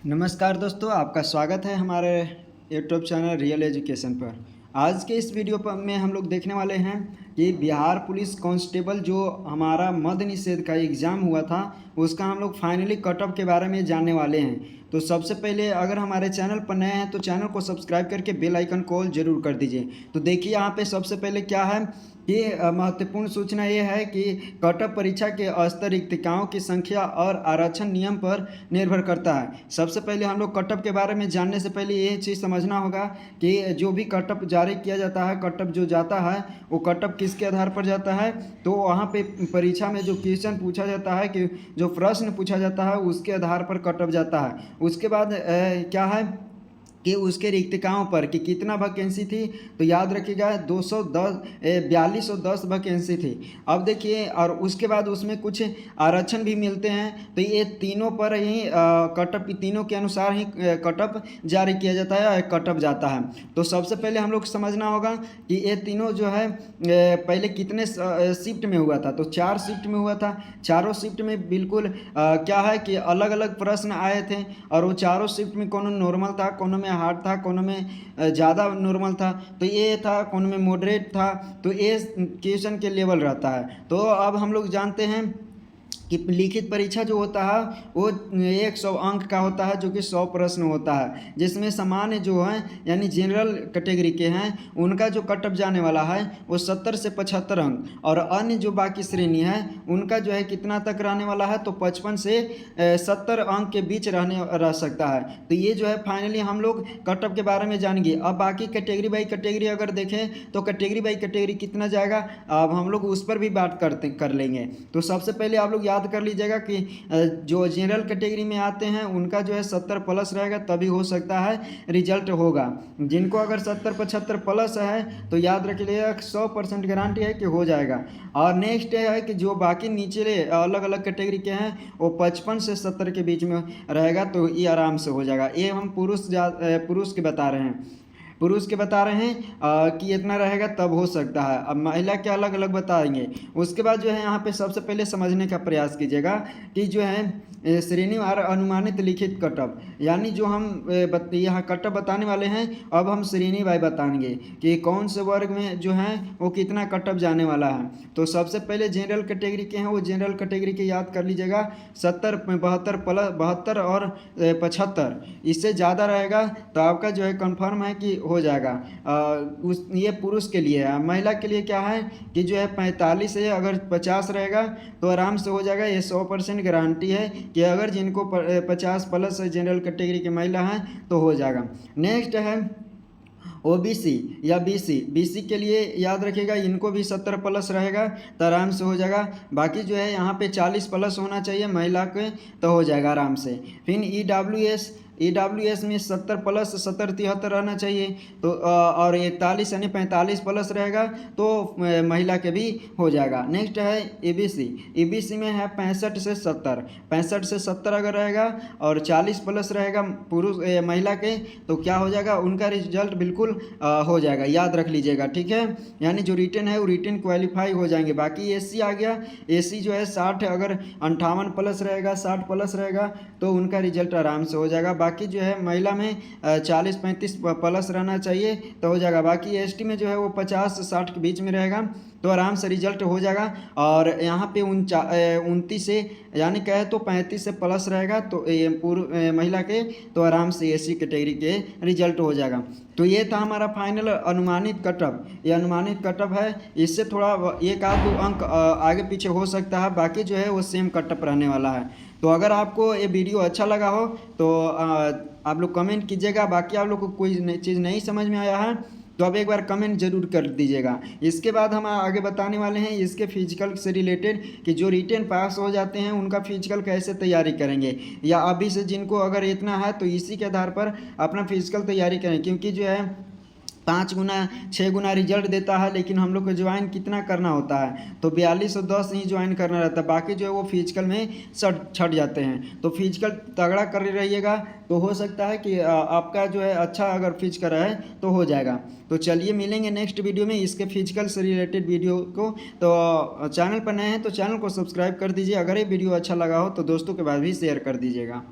नमस्कार दोस्तों, आपका स्वागत है हमारे यूट्यूब चैनल रियल एजुकेशन पर। आज के इस वीडियो पर में हम लोग देखने वाले हैं कि बिहार पुलिस कांस्टेबल जो हमारा मद्य निषेध का एग्ज़ाम हुआ था उसका हम लोग फाइनली कट ऑफ के बारे में जानने वाले हैं। तो सबसे पहले अगर हमारे चैनल पर नए हैं तो चैनल को सब्सक्राइब करके बेल आइकन कॉल जरूर कर दीजिए। तो देखिए यहाँ पे सबसे पहले क्या है कि महत्वपूर्ण सूचना ये है कि कट ऑफ परीक्षा के स्तर रिक्तिकाओं की संख्या और आरक्षण नियम पर निर्भर करता है। सबसे पहले हम लोग कट ऑफ के बारे में जानने से पहले ये चीज़ समझना होगा कि जो भी कट ऑफ जारी किया जाता है, कट ऑफ जो जाता है वो कट ऑफ किसके आधार पर जाता है। तो वहाँ पे परीक्षा में जो क्वेश्चन पूछा जाता है कि जो प्रश्न पूछा जाता है उसके आधार पर कट ऑफ जाता है। उसके बाद क्या है कि उसके रिक्तिकाओं पर कि कितना वैकेंसी थी, तो याद रखिएगा 4210 वैकेंसी थी। अब देखिए और उसके बाद उसमें कुछ आरक्षण भी मिलते हैं। तो ये तीनों पर ही कट ऑफ, तीनों के अनुसार ही कट ऑफ जारी किया जाता है और कट ऑफ जाता है। तो सबसे पहले हम लोग समझना होगा कि ये तीनों जो है पहले कितने शिफ्ट में हुआ था। तो 4 शिफ्ट में हुआ था। चारों शिफ्ट में बिल्कुल क्या है कि अलग अलग प्रश्न आए थे और वो चारों शिफ्ट में कोनो नॉर्मल था, कोनो में हार्ड था, कोनो में ज़्यादा नॉर्मल था, तो ये था, कोनो में मॉडरेट था। तो ये क्वेश्चन के लेवल रहता है। तो अब हम लोग जानते हैं कि लिखित परीक्षा जो होता है वो 100 अंक का होता है, जो कि 100 प्रश्न होता है, जिसमें सामान्य जो हैं यानी जनरल कैटेगरी के हैं उनका जो कट ऑफ जाने वाला है वो 70 से 75 अंक, और अन्य जो बाकी श्रेणी है उनका जो है कितना तक रहने वाला है, तो 55 से 70 अंक के बीच रह सकता है। तो ये जो है फाइनली हम लोग कट ऑफ के बारे में जानेंगे। अब बाकी कैटेगरी बाई कैटेगरी अगर देखें तो कैटेगरी बाई कैटेगरी कितना जाएगा, अब हम लोग उस पर भी बात कर लेंगे। तो सबसे पहले आप लोग याद कर लीजिएगा कि जो जनरल कैटेगरी में आते हैं उनका जो है 70 प्लस रहेगा, तभी हो सकता है रिजल्ट होगा। जिनको अगर 70-75 प्लस है तो याद रख लीजिएगा 100% गारंटी है कि हो जाएगा। और नेक्स्ट है कि जो बाकी नीचे अलग अलग कैटेगरी के हैं वो 55 से 70 के बीच में रहेगा, तो ये आराम से हो जाएगा। ये हम पुरुष के बता रहे हैं, पुरुष के बता रहे हैं कि इतना रहेगा तब हो सकता है। अब महिला के अलग अलग बताएंगे। उसके बाद जो है यहाँ पे सबसे पहले समझने का प्रयास कीजिएगा कि जो है श्रेणीवार अनुमानित लिखित कट ऑफ, यानी जो हम यहाँ कट ऑफ बताने वाले हैं, अब हम श्रेणी वाई बताएंगे कि कौन से वर्ग में जो है वो कितना कट ऑफ जाने वाला है। तो सबसे पहले जनरल कैटेगरी के हैं, वो जनरल कैटेगरी के याद कर लीजिएगा 70, 72 प्लस 72 और 75, इससे ज़्यादा रहेगा तो आपका जो है कन्फर्म है कि हो जाएगा। ये पुरुष के लिए है। महिला के लिए क्या है कि जो है 45 है, अगर 50 रहेगा तो आराम से हो जाएगा। ये 100% गारंटी है कि अगर जिनको 50 प्लस जनरल कैटेगरी के महिला हैं तो हो जाएगा। नेक्स्ट है ओबीसी या बीसी के लिए याद रखिएगा इनको भी 70 प्लस रहेगा तो आराम से हो जाएगा। बाकी जो है यहाँ पे 40 प्लस होना चाहिए महिला के, तो हो जाएगा आराम से। फिर ईडब्ल्यूएस में 70 प्लस 70-73 रहना चाहिए, तो और 41 यानी 45 प्लस रहेगा तो महिला के भी हो जाएगा। नेक्स्ट है ईबीसी में है 65 से 70 अगर रहेगा और 40 प्लस रहेगा पुरुष महिला के, तो क्या हो जाएगा, उनका रिजल्ट बिल्कुल हो जाएगा। याद रख लीजिएगा, ठीक है। यानी जो रिटन है वो रिटन क्वालिफाई हो जाएंगे। बाकी एससी आ गया, एससी जो है 60 अगर 58 प्लस रहेगा, 60 प्लस रहेगा तो उनका रिजल्ट आराम से हो जाएगा। बाकी जो है महिला में 40-35 प्लस रहना चाहिए तो हो जाएगा। बाकी एसटी में जो है वो 50 से 60 के बीच में रहेगा तो आराम से रिजल्ट हो जाएगा। और यहाँ पे 29 से यानी कहे तो 35 से प्लस रहेगा तो महिला के, तो आराम से एससी कैटेगरी के रिजल्ट हो जाएगा। तो ये था हमारा फाइनल अनुमानित कट ऑफ। ये अनुमानित कट ऑफ है, इससे थोड़ा 1-2 अंक आगे पीछे हो सकता है, बाकी जो है वो सेम कट ऑफ रहने वाला है। तो अगर आपको ये वीडियो अच्छा लगा हो तो आप लोग कमेंट कीजिएगा। बाकी आप लोग को कोई चीज़ नहीं समझ में आया है तो आप एक बार कमेंट जरूर कर दीजिएगा। इसके बाद हम आगे बताने वाले हैं इसके फिजिकल से रिलेटेड कि जो रिटेन पास हो जाते हैं उनका फिजिकल कैसे तैयारी करेंगे, या अभी से जिनको अगर इतना है तो इसी के आधार पर अपना फिजिकल तैयारी करें, क्योंकि जो है 5 गुना 6 गुना रिजल्ट देता है, लेकिन हम लोग को ज्वाइन कितना करना होता है, तो 4210 ही ज्वाइन करना रहता है। बाकी जो है वो फिजिकल में छट जाते हैं। तो फिजिकल तगड़ा कर रहिएगा तो हो सकता है कि आपका जो है अच्छा अगर फिजिकल है तो हो जाएगा। तो चलिए मिलेंगे नेक्स्ट वीडियो में इसके फिजिकल से रिलेटेड वीडियो को। तो चैनल पर नए हैं तो चैनल को सब्सक्राइब कर दीजिए। अगर ये वीडियो अच्छा लगा हो तो दोस्तों के पास भी शेयर कर दीजिएगा।